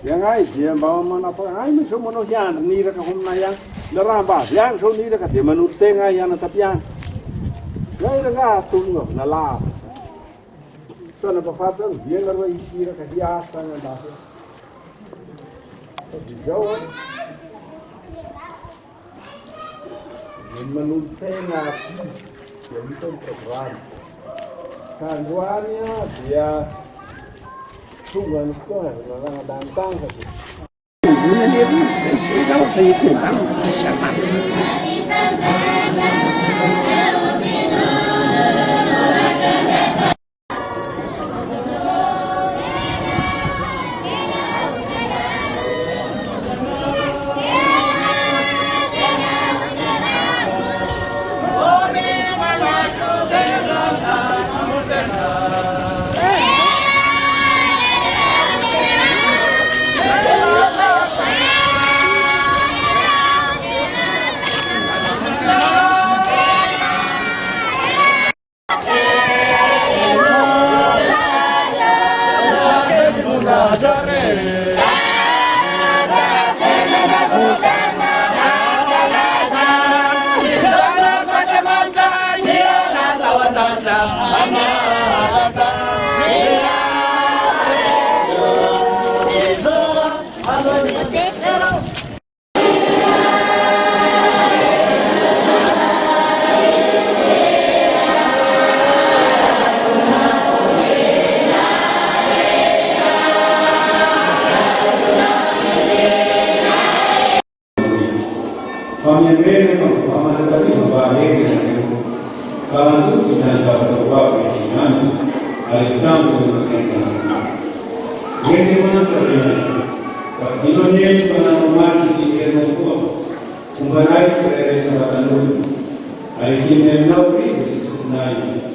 yang ai dia bawa mana apa ai musuh manusia ni reka humna yang neramba yang so ni reka dia manusia ngai yang nasapian ngai reka tunggu nala so na pafatan dia ngarwa isi reka dia asta na dah jauh manusia ngai yang itu program kan luarnya dia Tuhan Tuhan orang datang saja. Ini dia kalau saya tentang siapa. Kalau kita dapat berbuat dengan Islam ini mana terjadi? Indonesia mana masih sikit muka, umumnya kerana sebab anu, hari ini melawat ini sebenarnya.